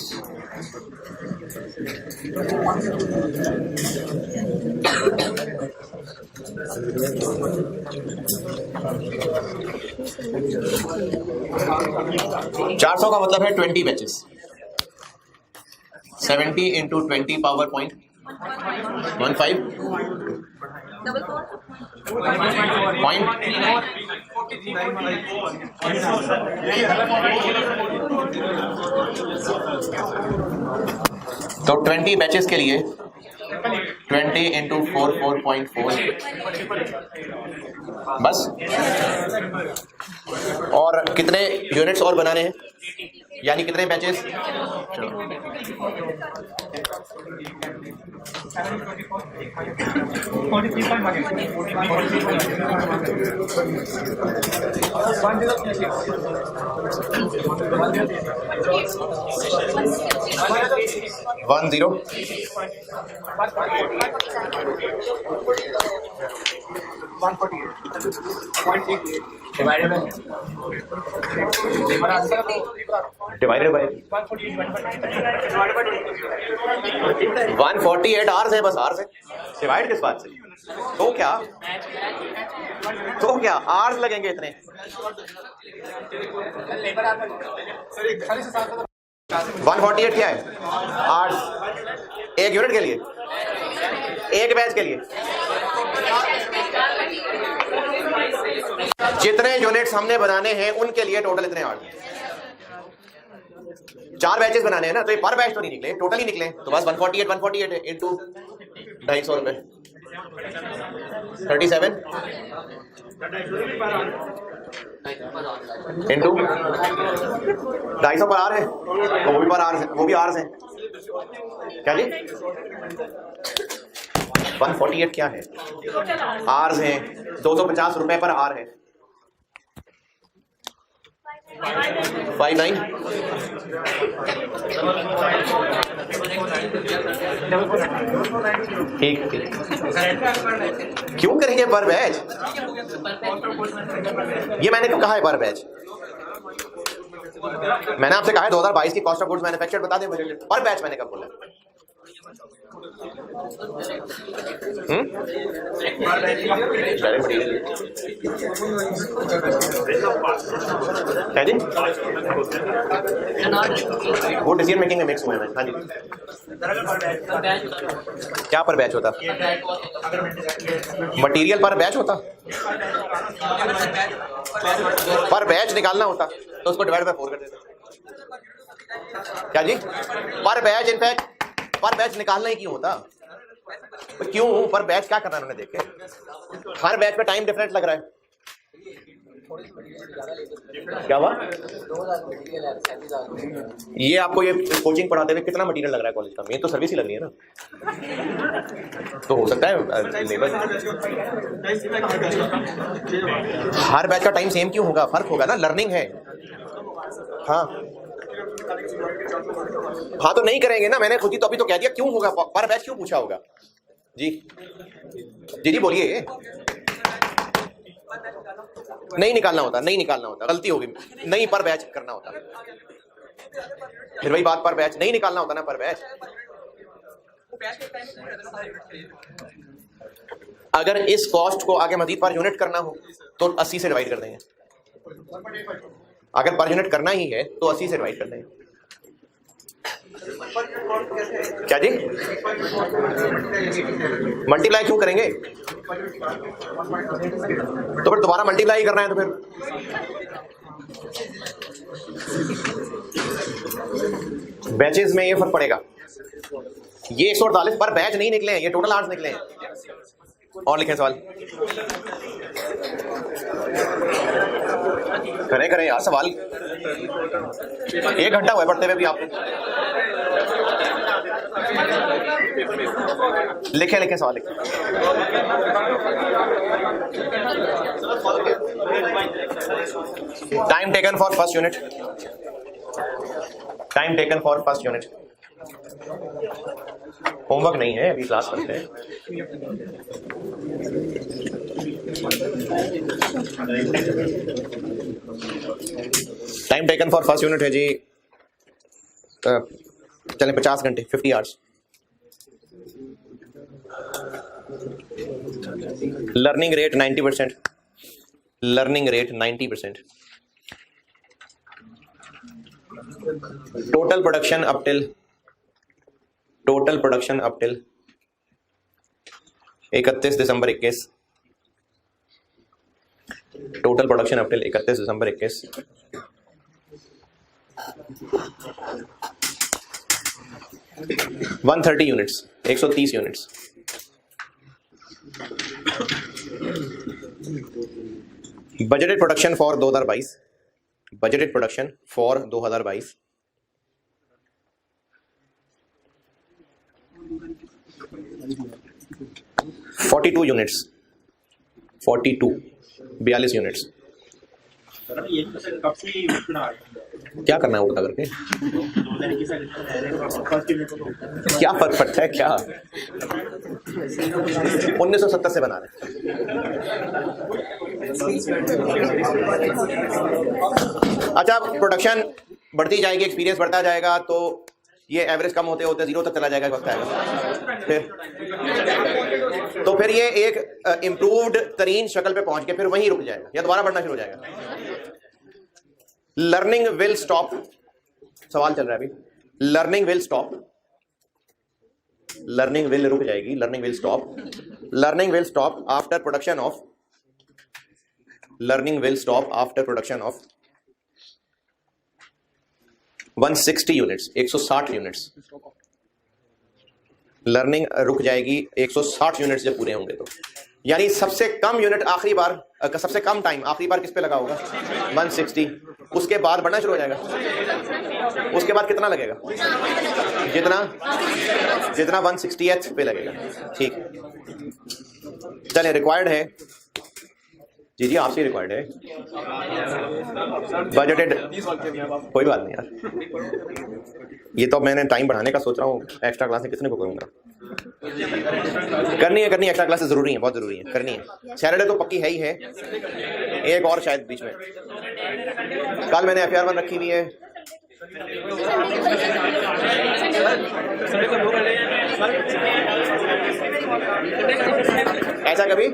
$400 का मतलब है 20 batches. 70 into 20 power point 15 point तो 20 बैचेस के लिए 20 into 4.4 बस। और कितने यूनिट्स और बनाने हैं, यानी कितने बैचेस? 148 आवर्स है बस। आवर्स है, डिवाइड किस बात से? तो क्या आवर्स लगेंगे इतने? 148 क्या है? आवर्स एक यूनिट के लिए, एक बैच के लिए। जितने यूनिट्स हमने बनाने हैं उनके लिए टोटल इतने आवर्स। 4 बैचेस बनाने हैं ना, तो ये पर बैच तो नहीं निकले, टोटल ही निकले। तो बस 148 है इंटू 250 रुपए 37 इंटू 250 पर आर है, तो वो भी पर आर है, वो भी आर्स है। क्या जी? 148 क्या है? आर्स हैं। 250 रुपए पर आर है। 59 ठीक। क्यों करेंगे पर बैच? ये मैंने कब कहा है पर बैच? मैंने आपसे कहा है 2022 की कॉस्ट ऑफ गुड्स मैन्युफैक्चर्ड बता दें मुझे। पर बैच मैंने कब बोला? वो डिसीजन मेकिंग में मिक्स हुए हैं। हाँ जी, क्या पर बैच होता? मटेरियल पर बैच होता? पर बैच निकालना होता तो उसको डिवाइड बाय 4 कर देते। क्या जी? पर बैच, इनफैक्ट पर बैच निकालना ही क्यों होता? क्यों पर बैच क्या करना है उन्होंने? देखे हर बैच में टाइम डिफरेंट लग रहा है। क्या हुआ? 2000 मटेरियल है, 37,000। ये आपको ये कोचिंग पढ़ाते हुए कितना मटेरियल लग रहा है कॉलेज का? मेन तो सर्विस ही लग रही है ना, तो हो सकता है लेबर। हर बैच का टाइम सेम क्यों होगा? फर्क होगा ना, लर्निंग है। हाँ हाँ, तो नहीं करेंगे ना, मैंने खुद ही तो अभी तो कह दिया क्यों होगा, पर बैच क्यों पूछा होगा? जी जी जी बोलिए। नहीं निकालना होता, नहीं निकालना होता, गलती होगी, नहीं पर बैच करना होता। फिर वही बात, पर बैच नहीं निकालना होता ना, पर बैच। अगर इस कॉस्ट को आगे मजीद पर यूनिट करना हो तो 80 से डिवाइड कर देंगे। अगर पर यूनिट करना ही है तो 80 से डिवाइड कर देंगे। क्या जी? मल्टीप्लाई क्यों करेंगे? तो फिर दोबारा मल्टीप्लाई करना है तो फिर बैचेस में ये फर्क पड़ेगा। ये 148 पर बैच नहीं निकले हैं, ये टोटल आवर्स निकले हैं। और लिखें सवाल, करें यार सवाल। 1 घंटा हुआ पढ़ते हुए भी आपको। लिखें सवाल लिखें। Time taken for first unit, time taken for first unit. Homework नहीं है अभी, क्लास करते हैं। Time taken for first unit है जी, चलें 50 घंटे, 50 hours. Learning rate 90%, learning rate 90%। Total production up till 31 December 21। Total production up till 31 December 21 130 units, 130 units. Budgeted production for 2022, budgeted production for 2022 42 units, 42 units. क्या करना है उल्टा करके? क्या फर्क पड़ता है क्या? 1970 से बना रहे हैं। अच्छा, प्रोडक्शन बढ़ती जाएगी, एक्सपीरियंस बढ़ता जाएगा, तो ये एवरेज कम होते होते 0 तक चला जाएगा, वक्त आएगा। तो फिर ये एक इंप्रूव्ड तरीन शक्ल पे पहुंच के फिर वहीं रुक जाएगा या दोबारा बढ़ना शुरू हो जाएगा। लर्निंग विल स्टॉप, सवाल चल रहा है अभी। Learning will stop, learning will रुक जाएगी, learning will stop, learning will stop after production of, learning will stop after production of 160 units, 160 units. Learning रुक जाएगी 160 यूनिट्स जब पूरे होंगे तो। यानी सबसे कम यूनिट आखिरी बार, सबसे कम टाइम आखिरी बार किस पे लगा होगा? 160। उसके बाद बढ़ना शुरू हो जाएगा। उसके बाद कितना लगेगा? जितना 160th पे लगेगा। ठीक, चले, रिक्वायर्ड है जी आपसे रिक्वायर्ड है बजटेड। कोई बात नहीं यार, ये तो मैंने टाइम बढ़ाने का सोच रहा हूँ। एक्स्ट्रा क्लासें कितने को करूँगा? करनी है, एक्स्ट्रा क्लासेस जरूरी है, बहुत जरूरी है, करनी है। सैटरडे तो पक्की है ही है, एक और शायद बीच में। कल मैंने FR 1 रखी हुई है। ऐसा कभी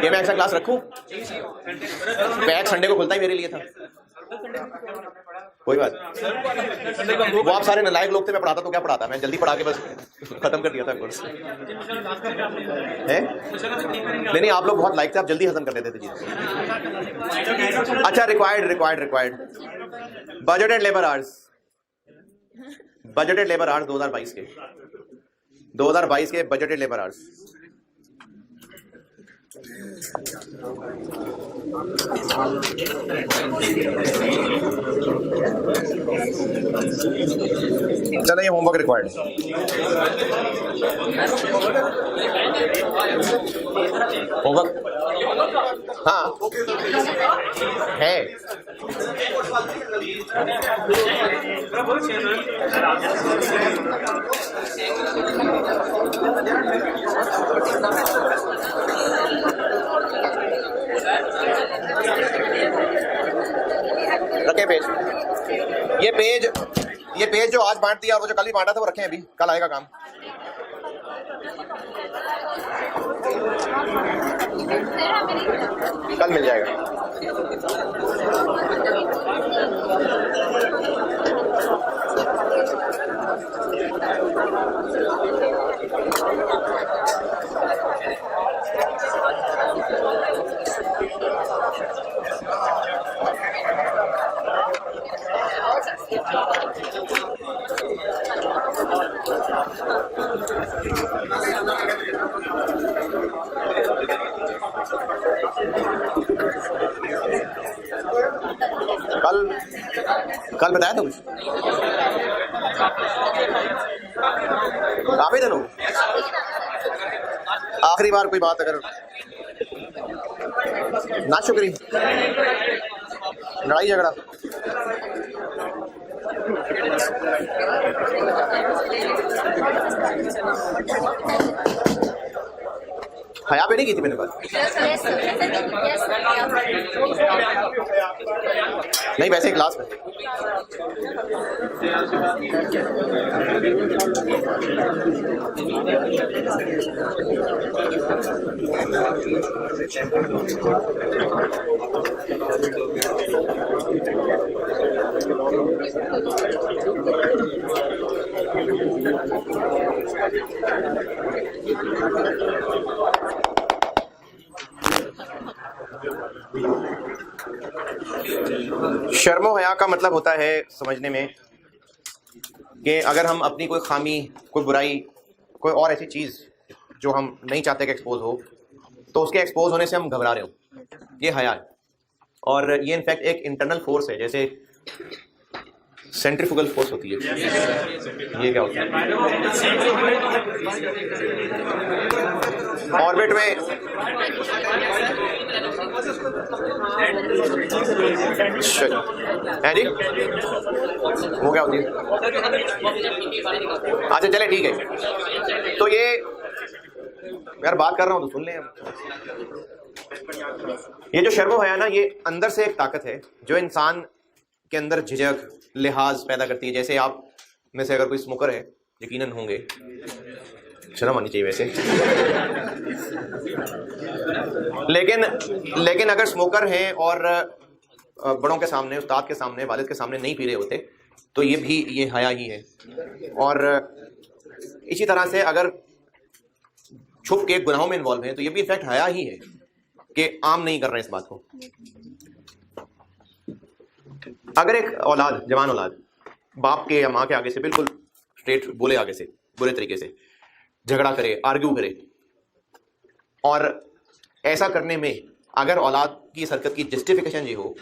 ये मैं एक्स्ट्रा क्लास रखूं? बैच संडे को खुलता ही मेरे लिए था। कोई बात, वो आप सारे नालायक लोग थे, मैं पढ़ाता तो क्या पढ़ाता, मैं जल्दी पढ़ा के बस खत्म कर दिया था कोर्स है। नहीं, आप लोग बहुत लाइक थे, आप जल्दी खत्म कर देते थे चीजें। अच्छा, required budgeted labour hours, budgeted labour hours 2022 के बजटेड लेबर आवर्स चलो ये होमवर्क रिक्वायर्ड होमवर्क हाँ है। रखे पेज, ये पेज जो आज बांट दिया और वो जो कल भी बांटा था वो रखे हैं, अभी कल आएगा काम। कल मिल जाएगा। कल बताया था कुछ आवेदन हो, आखिरी बार कोई बात अगर ना शुक्री लड़ाई झगड़ा हया पे नहीं की थी मैंने बात। नहीं वैसे ही क्लास में शर्मो हया का मतलब होता है समझने में कि अगर हम अपनी कोई खामी, कोई बुराई, कोई और ऐसी चीज़ जो हम नहीं चाहते कि एक्सपोज हो, तो उसके एक्सपोज होने से हम घबरा रहे हो, ये हया है। और ये इनफैक्ट एक इंटरनल फोर्स है, जैसे सेंट्रीफ्यूगल फोर्स होती है। ये क्या होता है? ऑर्बिट में है जी, वो क्या होती है? अच्छा चले ठीक है। तो ये यार बात कर रहा हूँ तो सुन लें। ये जो शर्म है ना, ये अंदर से एक ताकत है जो इंसान के अंदर झिझक, लिहाज पैदा करती है। जैसे आप में से अगर कोई स्मोकर है, यकीनन होंगे, शर्म आनी चाहिए वैसे लेकिन अगर स्मोकर हैं और बड़ों के सामने, उस्ताद के सामने, वालिद के सामने नहीं पी रहे होते, तो ये हया ही है। और इसी तरह से अगर छुप के गुनाहों में इन्वॉल्व हैं तो ये भी इनफैक्ट हया ही है कि आम नहीं कर रहे हैं इस बात को। अगर एक औलाद, जवान औलाद, बाप के या माँ के आगे से बिल्कुल स्ट्रेट बोले, आगे से बुरे तरीके से झगड़ा करे, आर्ग्यू करे, और ऐसा करने में अगर औलाद की इस हरकत की जस्टिफिकेशन ये हो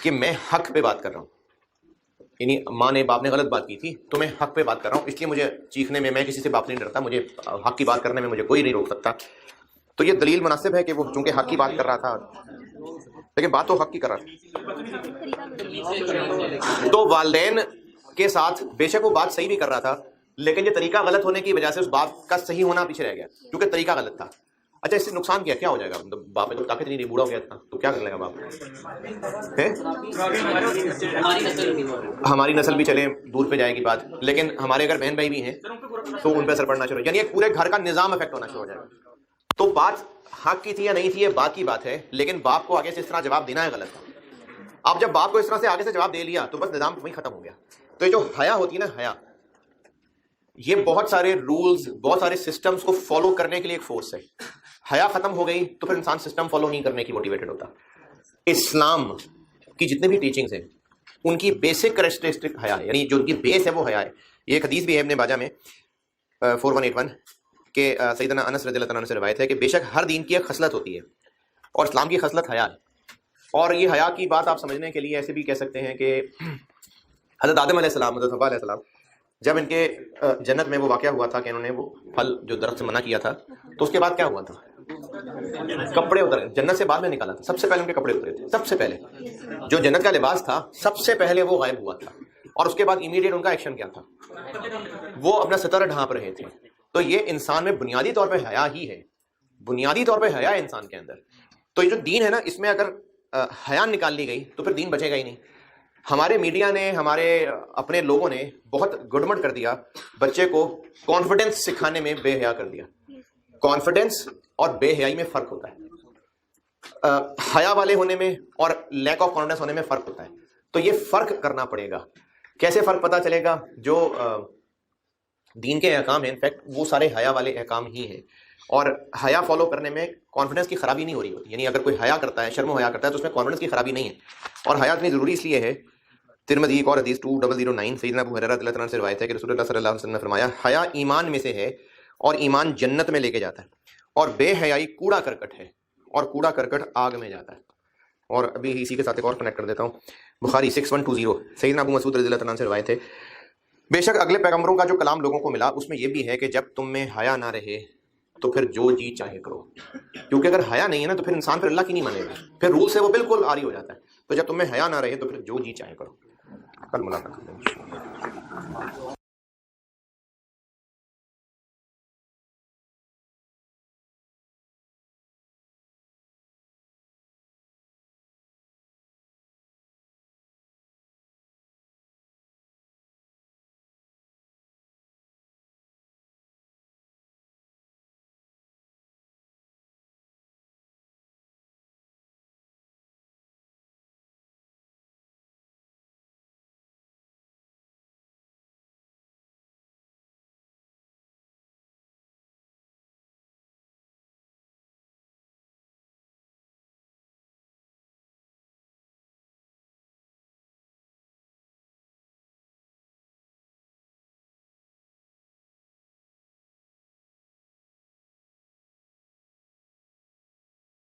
कि मैं हक पे बात कर रहा हूँ, यानी माँ ने, बाप ने गलत बात की थी तो मैं हक पे बात कर रहा हूँ, इसलिए मुझे चीखने में, मैं किसी से बाप नहीं डरता, मुझे हक की बात करने में मुझे कोई नहीं रोक सकता, तो ये दलील मुनासिब है कि वो चूंकि हक की बात कर रहा था, लेकिन बात तो हक की कर रहा था। तो वालिदैन के साथ बेशक वो बात सही भी कर रहा था, लेकिन ये तरीका गलत होने की वजह से उस बात का सही होना पीछे रह गया, क्योंकि तरीका गलत था। अच्छा, इससे नुकसान क्या हो जाएगा? मतलब बाप में तो ताकत नहीं, बूढ़ा हो गया था, तो क्या कर लेगा बाप है? हमारी नस्ल भी चले दूर पे जाएगी बात, लेकिन हमारे अगर बहन भाई भी हैं तो उन पर असर पड़ना शुरू, यानी एक पूरे घर का निजाम इफेक्ट होना शुरू हो जाएगा। तो बात हक की थी या नहीं थी, ये बात की बात है, लेकिन बाप को आगे से इस तरह जवाब देना है गलत। अब जब बाप को इस तरह से आगे से जवाब दे लिया तो बस निजाम वहीं खत्म हो गया। तो ये जो हया होती है ना, हया, ये बहुत सारे रूल्स, बहुत सारे सिस्टम्स को फॉलो करने के लिए एक फोर्स है। हया खत्म हो गई तो फिर इंसान सिस्टम फॉलो नहीं करने की मोटिवेटेड होता। इस्लाम की जितने भी टीचिंग्स हैं उनकी बेसिक कैरेक्टरिस्टिक हया है, यानी जो उनकी बेस है वो हया है। ये एक हदीस भी है इब्ने माजा में 4181 कि सैयदना अनस रज़ियल्लाहु अन्हु से रिवायत है कि बेशक हर दीन की एक खसलत होती है और इस्लाम की खसलत हया है। और ये हया की बात आप समझने के लिए ऐसे भी कह सकते हैं कि हज़रत आदम अलैहिस्सलाम, हज़रत हव्वा अलैहिस्सलाम, जब इनके जन्नत में वो वाक़या हुआ था कि इन्होंने वो फल जो दरख्त से मना किया था, तो उसके बाद क्या हुआ था? कपड़े उतर जन्नत से बाद में निकाला था, सबसे पहले उनके कपड़े उतरे थे। सबसे पहले जो जन्नत का लिबास था सबसे पहले वो गायब हुआ था, और उसके बाद इमीडिएट उनका एक्शन क्या था? वो अपना सतर ढांप रहे थे। तो ये इंसान में बुनियादी तौर पे हया ही है, बुनियादी तौर पे हया है इंसान के अंदर। तो ये जो दीन है ना, इसमें अगर हया निकाल ली गई तो फिर दीन बचेगा ही नहीं। हमारे मीडिया ने, हमारे अपने लोगों ने बहुत गुडमट कर दिया, बच्चे को कॉन्फिडेंस सिखाने में बेहया कर दिया। कॉन्फिडेंस और बेहयाई में फर्क होता है, हया वाले होने में और लैक ऑफ कॉन्फिडेंस होने में फर्क होता है। तो ये फर्क करना पड़ेगा। कैसे फर्क पता चलेगा? जो दीन के अहकाम है, इनफैक्ट वो सारे हया वाले अहकाम ही हैं, और हया फॉलो करने में कॉन्फिडेंस की खराबी नहीं हो रही होती। यानी अगर कोई हया करता है, शर्म हया करता है, तो उसमें कॉन्फिडेंस की खराबी नहीं है। और हया इतनी ज़रूरी इसलिए है, तिरमिज़ी और हदीस 2009 सैयदना अबू हुरैरा रज़ियल्लाहु अन्हु से रिवायत है कि रसूलुल्लाह सल्लल्लाहु अलैहि वसल्लम ने फरमाया, हया ईमान में से है और ईमान जन्नत में लेके जाता है, और बेहयाई कूड़ा करकट है और कूड़ा करकट आग में जाता है। और अभी इसी के साथ एक और कनेक्ट कर देता हूँ। बुखारी 6120 सैयदना अबू मसूद रज़ियल्लाहु अन्हु से रिवायत है, बेशक अगले पैगम्बरों का जो कलाम लोगों को मिला उसमें यह भी है कि जब तुम में हया ना रहे तो फिर जो जी चाहे करो। क्योंकि अगर हया नहीं है ना, तो फिर इंसान फिर अल्लाह की नहीं मानेगा, फिर रूल से वो बिल्कुल आरी हो जाता है। तो जब तुम में हया ना रहे तो फिर जो जी चाहे करो। कल मुलाकात करेंगे।